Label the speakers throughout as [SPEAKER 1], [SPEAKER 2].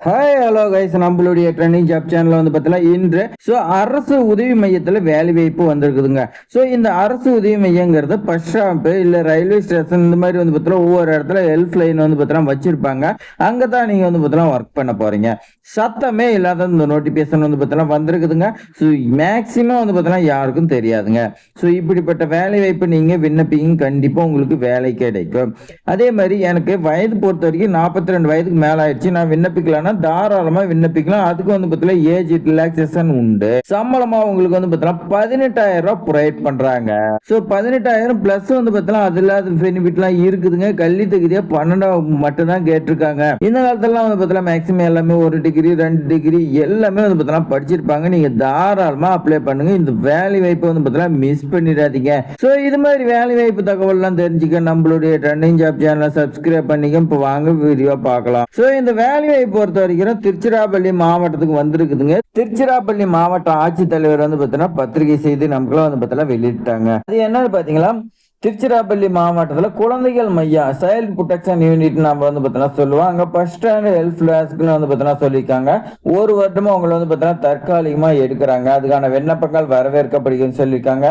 [SPEAKER 1] Hi hello guys, நம்மளுடைய trending job channel வந்து பார்த்தீங்கன்னா இன்று அரசு உதவி மையத்தில் வேலை வாய்ப்பு வந்திருக்குதுங்க. இந்த அரசு உதவி மையங்கிறது பஸ் ஸ்டாப்பு இல்லை ரயில்வே ஸ்டேஷன் இந்த மாதிரி வந்து பார்த்தீங்கன்னா ஒவ்வொரு இடத்துல ஹெல்ப் லைன் வந்து பார்த்தீங்கன்னா வச்சிருப்பாங்க. அங்கே தான் நீங்கள் வந்து பார்த்தீங்கன்னா ஒர்க் பண்ண போறீங்க. சத்தமே இல்லாத இந்த நோட்டிஃபிகேஷன் வந்து பார்த்தீங்கன்னா வந்திருக்குதுங்க. மேக்சிமம் வந்து பார்த்தீங்கன்னா யாருக்கும் தெரியாதுங்க. இப்படிப்பட்ட வேலை வாய்ப்பு நீங்கள் விண்ணப்பிங்க, கண்டிப்பாக உங்களுக்கு வேலை கிடைக்கும். அதே மாதிரி எனக்கு வயது பொறுத்த வரைக்கும் 42 வயதுக்கு மேலே ஆயிடுச்சு. நான் விண்ணப்பிக்கலாம்னா தாராளமா விண்ணப்பிக்கலாம். அதுக்கு வந்து பார்த்தீங்கன்னா ஏஜ் ரிலாக்சேஷன் உண்டு. சம்பளமா உங்களுக்கு வந்து பார்த்தீங்கன்னா 18,000 ரூபாய் ப்ரொவைட் பண்றாங்க. 18,000 பிளஸ் வந்து பார்த்தீங்கன்னா அது இல்லாத பெனிஃபிட்லாம் இருக்குதுங்க. கல்வி தகுதியா 12 மட்டும் தான் கேட்டிருக்காங்க. இந்த காலத்துல வந்து பார்த்தீங்கன்னா மேக்ஸிமம் எல்லாமே 1 டிகிரி 2 டிகிரி எல்லாமே வந்து பார்த்தீங்கன்னா படிச்சிருப்பாங்க. நீங்க தாராளமா அப்ளை பண்ணுங்க. இந்த வேலை வாய்ப்பு வந்து பார்த்தீங்கன்னா மிஸ் பண்ணிடாதீங்க. இது மாதிரி வேலை வாய்ப்பு தகவல்லாம் தெரிஞ்சுக்க நம்மளுடைய ட்ரெண்டிங் ஜாப் சேனலை சப்ஸ்கிரைப் பண்ணிக்க. இப்போ வாங்க வீடியோ பார்க்கலாம். இந்த வேலை வாய்ப்பு பொறுத்த வரைக்கும் திருச்சிராப்பள்ளி மாவட்டத்துக்கு வந்திருக்குதுங்க. திருச்சிராப்பள்ளி மாவட்ட ஆட்சித்தலைவர் வந்து பார்த்தீங்கன்னா பத்திரிகை செய்தி நமக்குலாம் வந்து பார்த்தீங்கன்னா வெளியிட்டாங்க. அது என்னன்னு பாத்தீங்களா, திருச்சிராப்பள்ளி மாவட்டத்துல குழந்தைகள் மையா சைல்டு ப்ரொடெக்ஷன் யூனிட் நம்ம வந்து பார்த்தீங்கன்னா சொல்லுவோம். அங்க ஃபர்ஸ்ட் ஸ்டாண்ட் ஹெல்ப் டெஸ்க்னு வந்து பார்த்தீங்கன்னா சொல்லியிருக்காங்க. ஒரு வருடமா அவங்களை வந்து பார்த்தீங்கன்னா தற்காலிகமா எடுக்கிறாங்க. அதுக்கான விண்ணப்பங்கள் வரவேற்கப்படுகிறதுன்னு சொல்லியிருக்காங்க.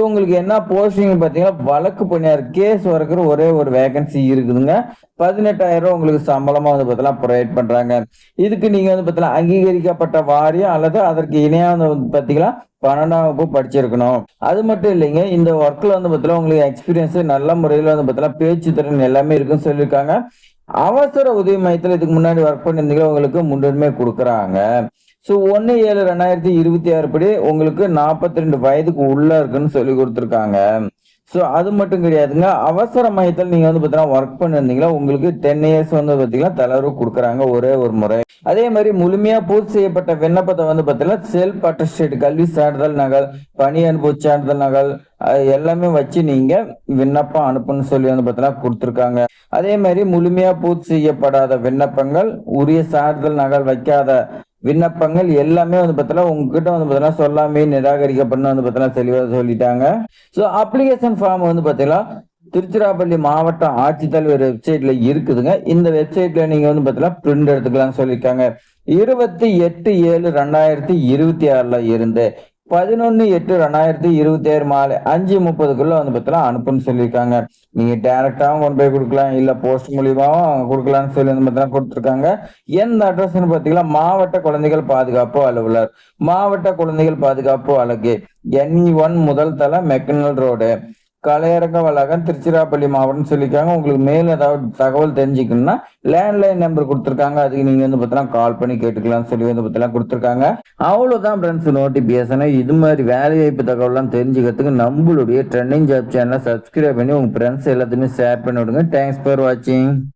[SPEAKER 1] உங்களுக்கு என்ன போஸ்டிங் பார்த்தீங்கன்னா வழக்கு பணியார் கேஸ் ஒர்க்கர் ஒரே ஒரு வேகன்சி இருக்குதுங்க. 18,000 உங்களுக்கு சம்பளமா வந்து பார்த்தீங்கன்னா ப்ரொவைட் பண்றாங்க. இதுக்கு நீங்க வந்து பார்த்தீங்கன்னா அங்கீகரிக்கப்பட்ட வாரியம் அல்லது அதற்கு இணையான வந்து பார்த்தீங்கன்னா 12ஆம் வகுப்பு படிச்சிருக்கணும். அது மட்டும் இல்லைங்க, இந்த ஒர்க்ல வந்து பார்த்தீங்கன்னா உங்களுக்கு எக்ஸ்பீரியன்ஸ் நல்ல முறையில் வந்து பார்த்தீங்கன்னா பேச்சு திறன் எல்லாமே இருக்குன்னு சொல்லியிருக்காங்க. அவசர உதவி மையத்தில் இதுக்கு முன்னாடி ஒர்க் பண்ணியிருந்தீங்க, உங்களுக்கு முன்னுரிமை கொடுக்குறாங்க. 1/7/2026 படி உங்களுக்கு 42 வயதுக்கு உள்ள இருக்குன்னு சொல்லி கொடுத்துருக்காங்க. அது மட்டும் கிடையாதுங்க, அவசர மையத்தில் நீங்க வந்து பார்த்தீங்கன்னா ஒர்க் பண்ணிருந்தீங்களா, உங்களுக்கு 10 இயர்ஸ் வந்து பார்த்தீங்கன்னா தளர்வு கொடுக்குறாங்க ஒரே ஒரு முறை. அதே மாதிரி முழுமையா பூர்த்தி செய்யப்பட்ட விண்ணப்பத்தை வந்து பார்த்தீங்கன்னா செல்ஃப் அட்டஸ்டேட் கல்வி சான்றிதழ் நகல், பணி அனுபவ சான்றிதழ் நகல் எல்லாமே வச்சு நீங்க விண்ணப்பம் அனுப்புன்னு சொல்லி வந்து பார்த்தீங்கன்னா கொடுத்துருக்காங்க. அதே மாதிரி முழுமையா பூர்த்தி செய்யப்படாத விண்ணப்பங்கள், உரிய சான்றிதழ் நகல் வைக்காத விண்ணப்பங்கள் எல்லாமே வந்து பார்த்தீங்கன்னா உங்ககிட்ட வந்து பார்த்தீங்கன்னா சொல்லாமே நிராகரிக்கப்படணும் வந்து பார்த்தீங்கன்னா தெளிவாக சொல்லிட்டாங்க. அப்ளிகேஷன் ஃபார்ம் வந்து பார்த்தீங்கன்னா திருச்சிராப்பள்ளி மாவட்ட ஆட்சித்தலைவர் வெப்சைட்ல இருக்குதுங்க. இந்த வெப்சைட்ல நீங்க வந்து பார்த்தீங்கன்னா பிரிண்ட் எடுத்துக்கலாம்னு சொல்லியிருக்காங்க. 28/7/2026 இருந்து 11/8/2026 மாலை 5:30 வந்து பார்த்தீங்கன்னா அனுப்புன்னு சொல்லியிருக்காங்க. நீங்க டைரக்டாவும் கொண்டு போய் கொடுக்கலாம், இல்ல போஸ்ட் மூலியமாவும் கொடுக்கலாம்னு சொல்லி வந்து பார்த்தீங்கன்னா கொடுத்துருக்காங்க. எந்த அட்ரஸ்ன்னு பார்த்தீங்கன்னா மாவட்ட குழந்தைகள் பாதுகாப்பு அலுவலர், மாவட்ட குழந்தைகள் பாதுகாப்பு அலகு, NE1 முதல் தள மெக்கனல் ரோடு, கலையரங்க வளாகம், திருச்சிராப்பள்ளி மாவட்டம் சொல்லியிருக்காங்க. உங்களுக்கு மேல் ஏதாவது தகவல் தெரிஞ்சுக்கணும்னா லேண்ட்லைன் நம்பர் கொடுத்துருக்காங்க. அதுக்கு நீங்க வந்து பார்த்தீங்கன்னா கால் பண்ணி கேட்டுக்கலாம்னு சொல்லி வந்து பார்த்தீங்கன்னா கொடுத்துருக்காங்க. அவ்வளவுதான் ஃப்ரெண்ட்ஸ் நோட்டிபிகேஷன். இது மாதிரி வேலை வாய்ப்பு தகவல்லாம் தெரிஞ்சுக்கிறதுக்கு நம்மளுடைய ட்ரெண்டிங் ஜாப் சேனலை சப்ஸ்கிரைப் பண்ணி உங்க ஃப்ரெண்ட்ஸ் எல்லாத்தையுமே ஷேர் பண்ணி விடுங்க. தேங்க்ஸ் ஃபார் வாட்சிங்.